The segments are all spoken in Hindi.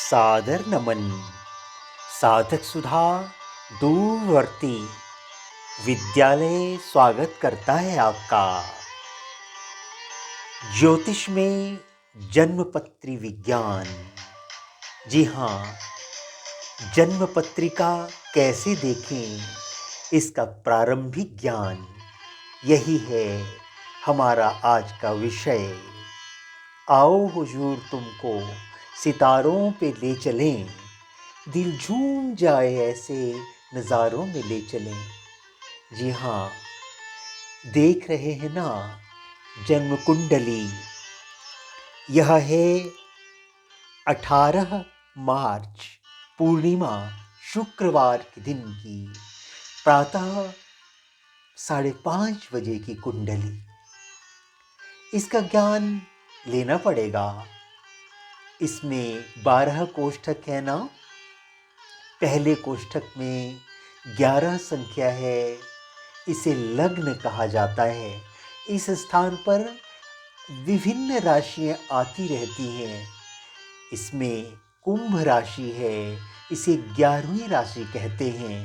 सादर नमन। साधक सुधा दूरवर्ती विद्यालय स्वागत करता है आपका। ज्योतिष में जन्मपत्री विज्ञान। जी हाँ, जन्म पत्रिका कैसे देखें, इसका प्रारंभिक ज्ञान, यही है हमारा आज का विषय। आओ हुजूर तुमको सितारों पे ले चलें, दिल झूम जाए ऐसे नज़ारों में ले चलें। जी हाँ, देख रहे हैं ना जन्म कुंडली। यह है 18 मार्च पूर्णिमा शुक्रवार के दिन की प्रातः 5:30 बजे की कुंडली। इसका ज्ञान लेना पड़ेगा। इसमें 12 कोष्ठक है ना। पहले कोष्ठक में 11 संख्या है। इसे लग्न कहा जाता है। इस स्थान पर विभिन्न राशियां आती रहती हैं। इसमें कुंभ राशि है, इसे 11वीं राशि कहते हैं।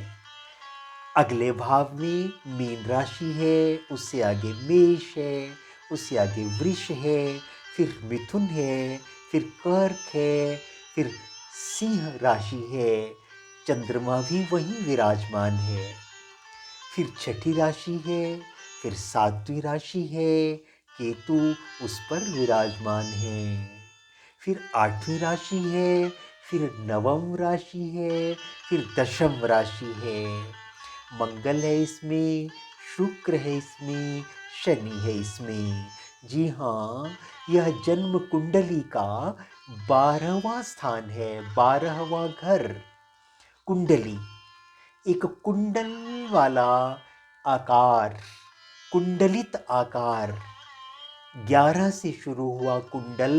अगले भाव में मीन राशि है, उससे आगे मेष है, उससे आगे वृष है, फिर मिथुन है, फिर कर्क है, फिर सिंह राशि है। चंद्रमा भी वहीं विराजमान है। फिर छठी राशि है, फिर 7वीं राशि है, केतु उस पर विराजमान है। फिर 8वीं राशि है, फिर 9वीं राशि है, फिर 10वीं राशि है। मंगल है इसमें, शुक्र है इसमें, शनि है इसमें। जी हाँ, यह जन्म कुंडली का 12वां स्थान है, 12वां घर। कुंडली एक कुंडल वाला आकार, कुंडलित आकार। 11 से शुरू हुआ कुंडल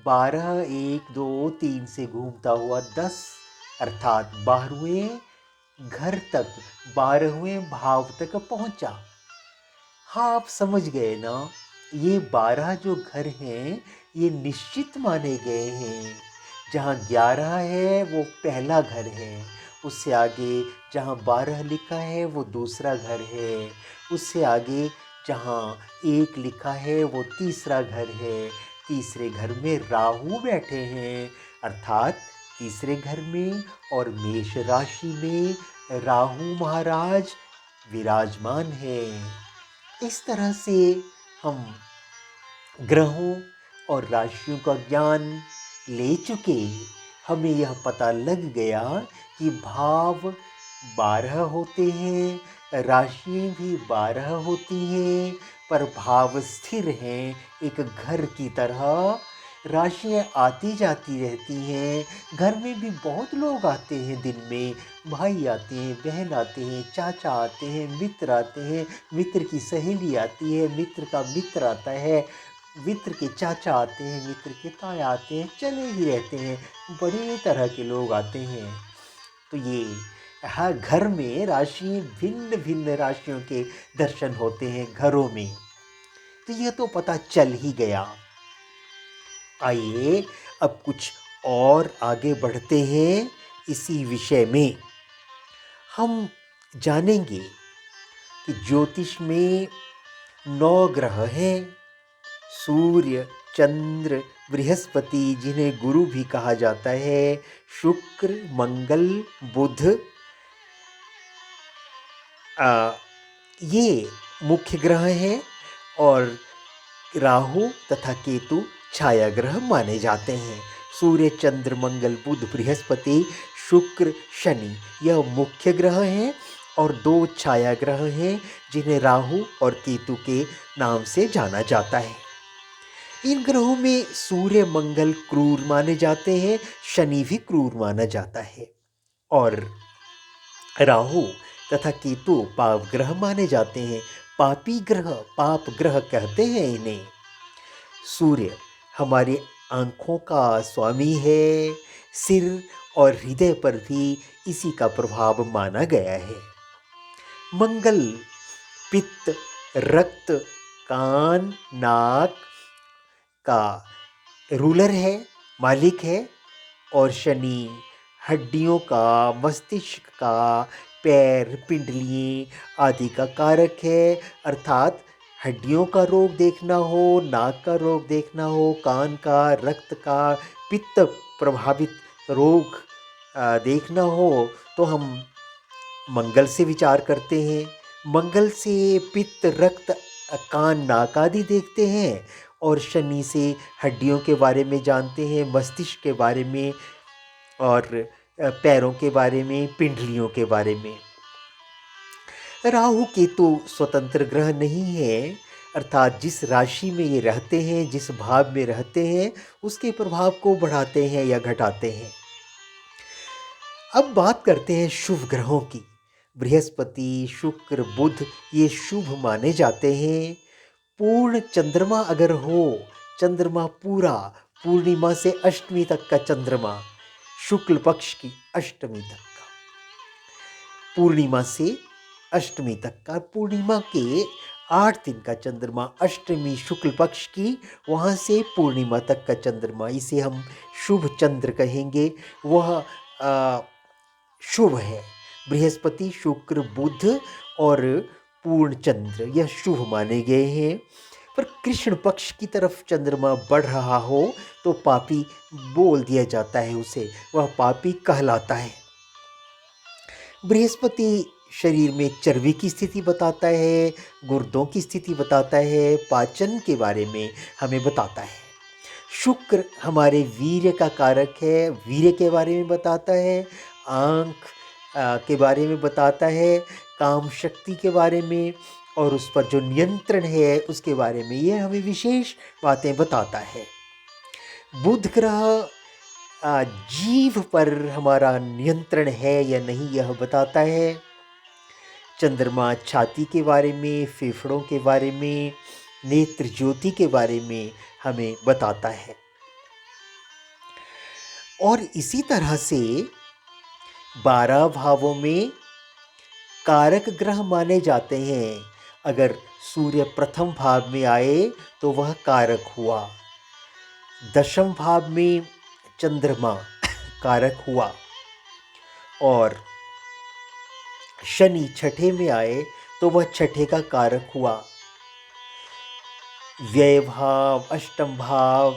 12, 1, 2, 3 से घूमता हुआ 10 अर्थात 12वें घर तक, 12वें भाव तक पहुंचा। हाँ, आप समझ गए ना। ये 12 जो घर हैं ये निश्चित माने गए हैं। जहाँ 11 है वो पहला घर है, उससे आगे जहाँ 12 लिखा है वो दूसरा घर है, उससे आगे जहाँ 1 लिखा है वो तीसरा घर है। तीसरे घर में राहु बैठे हैं, अर्थात तीसरे घर में और मेष राशि में राहु महाराज विराजमान है। इस तरह से हम ग्रहों और राशियों का ज्ञान ले चुके। हमें यह पता लग गया कि भाव 12 होते हैं, राशियां भी 12 होती हैं, पर भाव स्थिर हैं एक घर की तरह। राशियां आती जाती रहती हैं। घर में भी बहुत लोग आते हैं दिन में। भाई आते हैं, बहन आते हैं, चाचा आते हैं, मित्र आते हैं, मित्र की सहेली आती है, मित्र का मित्र आता है, मित्र के चाचा आते हैं, मित्र के ताया आते हैं, चले ही रहते हैं। बड़े तरह के लोग आते हैं। तो ये हर घर में राशि, भिन्न भिन्न राशियों के दर्शन होते हैं घरों में। तो यह तो पता चल ही गया। आइए अब कुछ और आगे बढ़ते हैं इसी विषय में। हम जानेंगे कि ज्योतिष में 9 ग्रह हैं। सूर्य, चंद्र, बृहस्पति, जिन्हें गुरु भी कहा जाता है, शुक्र, मंगल, बुध, ये मुख्य ग्रह हैं और राहु तथा केतु छाया ग्रह माने जाते हैं। सूर्य, चंद्र, मंगल, बुध, बृहस्पति, शुक्र, शनि यह मुख्य ग्रह हैं और 2 छाया ग्रह हैं जिन्हें राहु और केतु के नाम से जाना जाता है। इन ग्रहों में सूर्य, मंगल क्रूर माने जाते हैं, शनि भी क्रूर माना जाता है और राहु तथा केतु पाप ग्रह माने जाते हैं। पापी ग्रह, पाप ग्रह कहते हैं इन्हें। सूर्य हमारी आँखों का स्वामी है। सिर और हृदय पर भी इसी का प्रभाव माना गया है। मंगल पित्त, रक्त, कान, नाक का रूलर है, मालिक है। और शनि हड्डियों का, मस्तिष्क का, पैर, पिंडलियाँ आदि का कारक है। अर्थात हड्डियों का रोग देखना हो, नाक का रोग देखना हो, कान का, रक्त का, पित्त प्रभावित रोग देखना हो तो हम मंगल से विचार करते हैं। मंगल से पित्त, रक्त, कान, नाक आदि देखते हैं और शनि से हड्डियों के बारे में जानते हैं, मस्तिष्क के बारे में और पैरों के बारे में, पिंडलियों के बारे में। राहु केतु स्वतंत्र ग्रह नहीं है, अर्थात जिस राशि में ये रहते हैं, जिस भाव में रहते हैं, उसके प्रभाव को बढ़ाते हैं या घटाते हैं। अब बात करते हैं शुभ ग्रहों की। बृहस्पति, शुक्र, बुध ये शुभ माने जाते हैं। पूर्ण चंद्रमा अगर हो, चंद्रमा पूरा, पूर्णिमा से अष्टमी तक का चंद्रमा, शुक्ल पक्ष की अष्टमी तक का, पूर्णिमा से अष्टमी तक का, पूर्णिमा के 8 दिन का चंद्रमा, अष्टमी शुक्ल पक्ष की, वहाँ से पूर्णिमा तक का चंद्रमा, इसे हम शुभ चंद्र कहेंगे। वह शुभ है। बृहस्पति, शुक्र, बुध और पूर्ण चंद्र यह शुभ माने गए हैं। पर कृष्ण पक्ष की तरफ चंद्रमा बढ़ रहा हो तो पापी बोल दिया जाता है उसे, वह पापी कहलाता है। बृहस्पति शरीर में चर्बी की स्थिति बताता है, गुर्दों की स्थिति बताता है, पाचन के बारे में हमें बताता है। शुक्र हमारे वीर्य का कारक है, वीर्य के बारे में बताता है, आँख के बारे में बताता है, काम शक्ति के बारे में और उस पर जो नियंत्रण है उसके बारे में ये हमें विशेष बातें बताता है। बुध ग्रह जीभ पर हमारा नियंत्रण है या नहीं यह बताता है। चंद्रमा छाती के बारे में, फेफड़ों के बारे में, नेत्र ज्योति के बारे में हमें बताता है। और इसी तरह से 12 भावों में कारक ग्रह माने जाते हैं। अगर सूर्य प्रथम भाव में आए तो वह कारक हुआ, दशम भाव में चंद्रमा कारक हुआ और शनि छठे में आए तो वह छठे का कारक हुआ। व्यय भाव, अष्टम भाव,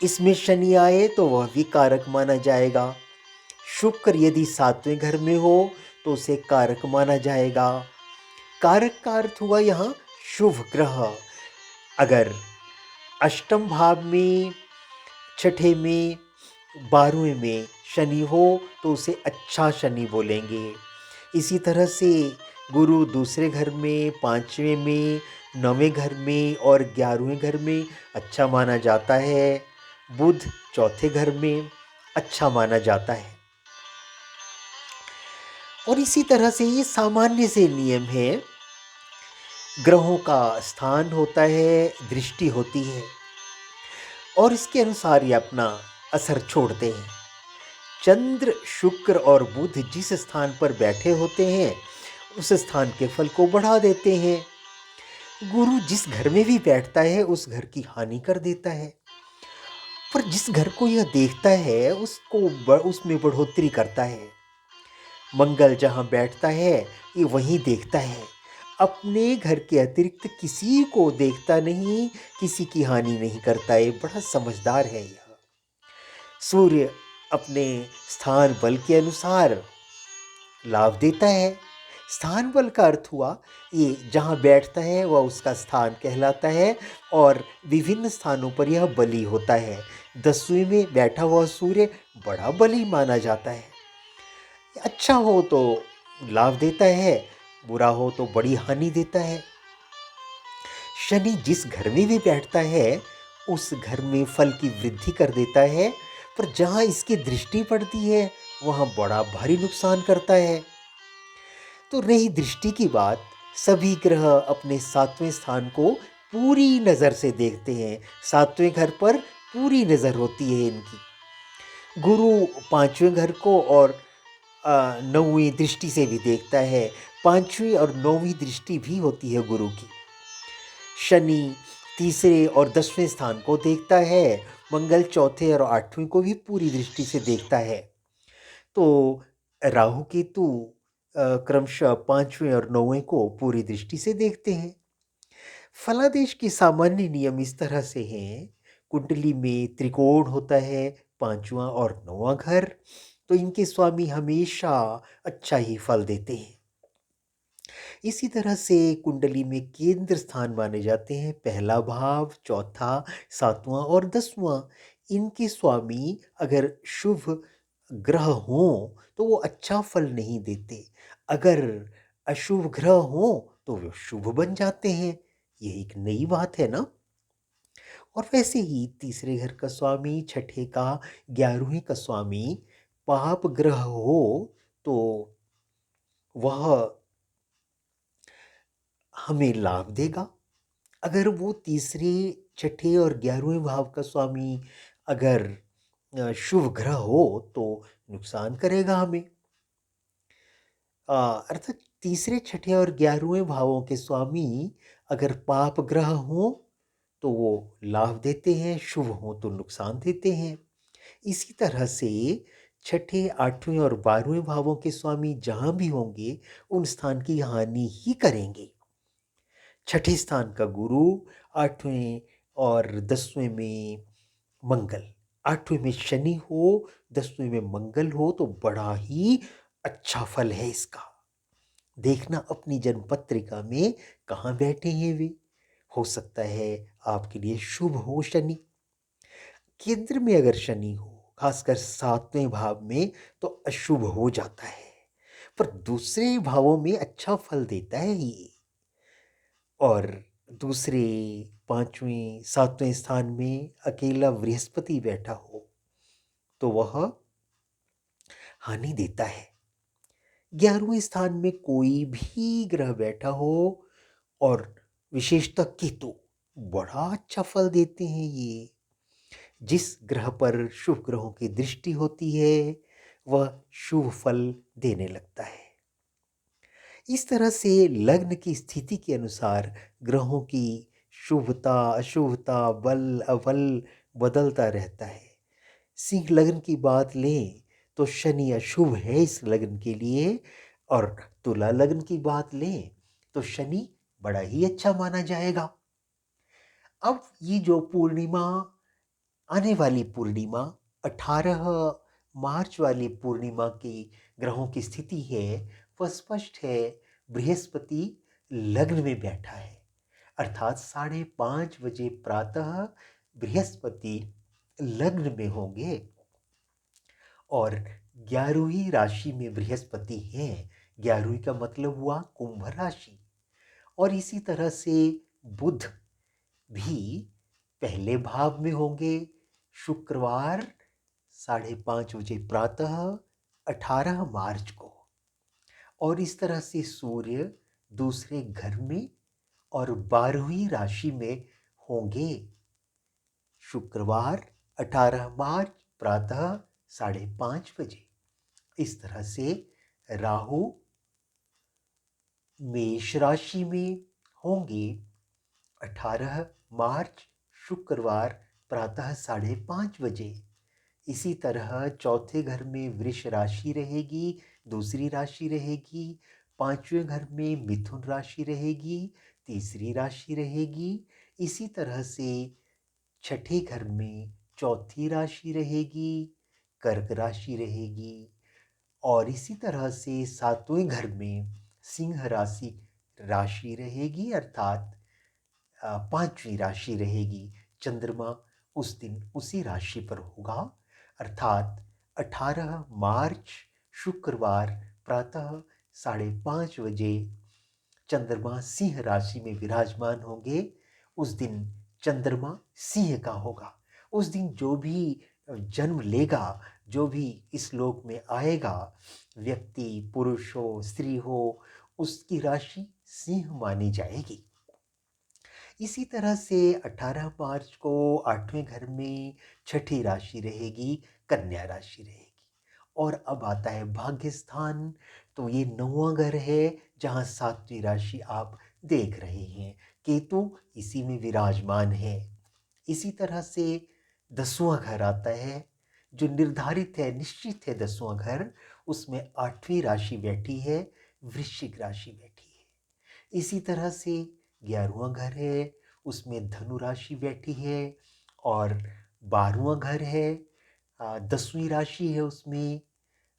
इसमें शनि आए तो वह भी कारक माना जाएगा। शुक्र यदि 7वें घर में हो तो उसे कारक माना जाएगा। कारक का अर्थ हुआ यहाँ शुभ ग्रह। अगर अष्टम भाव में, छठे में, 12वें में शनि हो तो उसे अच्छा शनि बोलेंगे। इसी तरह से गुरु दूसरे घर में, 5वें में, 9वें घर में और 11वें घर में अच्छा माना जाता है। बुध चौथे घर में अच्छा माना जाता है। और इसी तरह से ये सामान्य से नियम है। ग्रहों का स्थान होता है, दृष्टि होती है और इसके अनुसार ये अपना असर छोड़ते हैं। चंद्र, शुक्र और बुध जिस स्थान पर बैठे होते हैं उस स्थान के फल को बढ़ा देते हैं। गुरु जिस घर में भी बैठता है उस घर की हानि कर देता है, पर जिस घर को यह देखता है उसमें बढ़ोतरी करता है। मंगल जहाँ बैठता है ये वहीं देखता है, अपने घर के अतिरिक्त किसी को देखता नहीं, किसी की हानि नहीं करता है। बड़ा समझदार है यह। सूर्य अपने स्थान बल के अनुसार लाभ देता है। स्थान बल का अर्थ हुआ ये जहाँ बैठता है वह उसका स्थान कहलाता है और विभिन्न स्थानों पर यह बली होता है। 10वीं में बैठा हुआ सूर्य बड़ा बली माना जाता है। अच्छा हो तो लाभ देता है, बुरा हो तो बड़ी हानि देता है। शनि जिस घर में भी बैठता है उस घर में फल की वृद्धि कर देता है, पर जहाँ इसकी दृष्टि पड़ती है वहाँ बड़ा भारी नुकसान करता है। तो रही दृष्टि की बात, सभी ग्रह अपने 7वें स्थान को पूरी नज़र से देखते हैं। 7वें घर पर पूरी नज़र होती है इनकी। गुरु 5वें घर को और 9वीं दृष्टि से भी देखता है। 5वीं और 9वीं दृष्टि भी होती है गुरु की। शनि तीसरे और 10वें स्थान को देखता है। मंगल चौथे और 8वें को भी पूरी दृष्टि से देखता है। तो राहु केतु क्रमशः 5वें और 9वें को पूरी दृष्टि से देखते हैं। फलादेश के सामान्य नियम इस तरह से हैं। कुंडली में त्रिकोण होता है, 5वां और 9वां घर, तो इनके स्वामी हमेशा अच्छा ही फल देते हैं। इसी तरह से कुंडली में केंद्र स्थान माने जाते हैं, पहला भाव, चौथा, 7वां और 10वां। इनके स्वामी अगर शुभ ग्रह हों तो वो अच्छा फल नहीं देते, अगर अशुभ ग्रह हों तो वो शुभ बन जाते हैं। ये एक नई बात है ना। और वैसे ही तीसरे घर का स्वामी, छठे का, 11वें का स्वामी पाप ग्रह हो तो वह हमें लाभ देगा। अगर वो तीसरे, छठे और 11वें भाव का स्वामी अगर शुभ ग्रह हो तो नुकसान करेगा हमें। अर्थात तीसरे, छठे और 11वें भावों के स्वामी अगर पाप ग्रह हो तो वो लाभ देते हैं, शुभ हो तो नुकसान देते हैं। इसी तरह से छठे, 8वें और 12वें भावों के स्वामी जहाँ भी होंगे उन स्थान की हानि ही करेंगे। छठे स्थान का गुरु, 8वें और 10वें में मंगल, 8वें में शनि हो, 10वें में मंगल हो तो बड़ा ही अच्छा फल है इसका। देखना अपनी जन्म पत्रिका में कहाँ बैठे हैं वे, हो सकता है आपके लिए शुभ हो शनि। केंद्र में अगर शनि हो, खासकर 7वें भाव में, तो अशुभ हो जाता है, पर दूसरे भावों में अच्छा फल देता है ये। और दूसरे, 5वें, 7वें स्थान में अकेला बृहस्पति बैठा हो तो वह हानि देता है। 11वें स्थान में कोई भी ग्रह बैठा हो और विशेषतः केतु, बड़ा अच्छा फल देते हैं ये। जिस ग्रह पर शुभ ग्रहों की दृष्टि होती है वह शुभ फल देने लगता है। इस तरह से लग्न की स्थिति के अनुसार ग्रहों की शुभता, अशुभता, बल अबल बदलता रहता है। सिंह लग्न की बात लें तो शनि अशुभ है इस लग्न के लिए, और तुला लग्न की बात लें तो शनि बड़ा ही अच्छा माना जाएगा। अब ये जो पूर्णिमा, आने वाली पूर्णिमा, 18 मार्च वाली पूर्णिमा की ग्रहों की स्थिति है वह स्पष्ट है। बृहस्पति लग्न में बैठा है, अर्थात 5:30 प्रातः बृहस्पति लग्न में होंगे और 11वीं राशि में बृहस्पति हैं। 11वीं का मतलब हुआ कुंभ राशि। और इसी तरह से बुध भी पहले भाव में होंगे शुक्रवार 5:30 प्रातः 18 मार्च को। और इस तरह से सूर्य दूसरे घर में और 12वीं राशि में होंगे शुक्रवार 18 मार्च प्रातः 5:30। इस तरह से राहु मेष राशि में होंगे 18 मार्च शुक्रवार प्रातः 5:30। इसी तरह चौथे घर में वृष राशि रहेगी, दूसरी राशि रहेगी। 5वें घर में मिथुन राशि रहेगी, तीसरी राशि रहेगी। इसी तरह से छठे घर में चौथी राशि रहेगी, कर्क राशि रहेगी। और इसी तरह से 7वें घर में सिंह राशि राशि रहेगी, अर्थात 5वीं राशि रहेगी। चंद्रमा उस दिन उसी राशि पर होगा, अर्थात 18 मार्च शुक्रवार प्रातः 5:30 चंद्रमा सिंह राशि में विराजमान होंगे। उस दिन चंद्रमा सिंह का होगा। उस दिन जो भी जन्म लेगा, जो भी इस लोक में आएगा, व्यक्ति पुरुष हो स्त्री हो, उसकी राशि सिंह मानी जाएगी। इसी तरह से 18 मार्च को 8वें घर में छठी राशि रहेगी, कन्या राशि रहेगी। और अब आता है भाग्य स्थान, तो ये 9वां घर है जहाँ 7वीं राशि आप देख रहे हैं। केतु इसी में विराजमान है। इसी तरह से 10वां घर आता है, जो निर्धारित है, निश्चित है 10वां घर, उसमें 8वीं राशि बैठी है, वृश्चिक राशि बैठी है। इसी तरह से 11वां घर है, उसमें धनु राशि बैठी है, और 12वां घर है, 10वीं राशि है, उसमें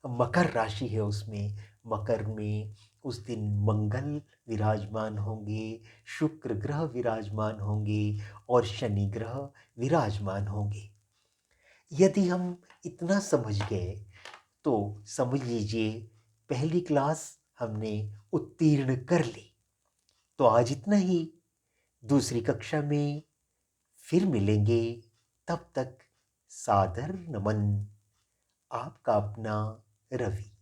मकर राशि है। उसमें मकर में उस दिन मंगल विराजमान होंगे, शुक्र ग्रह विराजमान होंगे और शनि ग्रह विराजमान होंगे। यदि हम इतना समझ गए तो समझ लीजिए पहली क्लास हमने उत्तीर्ण कर ली। तो आज इतना ही, दूसरी कक्षा में फिर मिलेंगे। तब तक सादर नमन। आपका अपना रवि।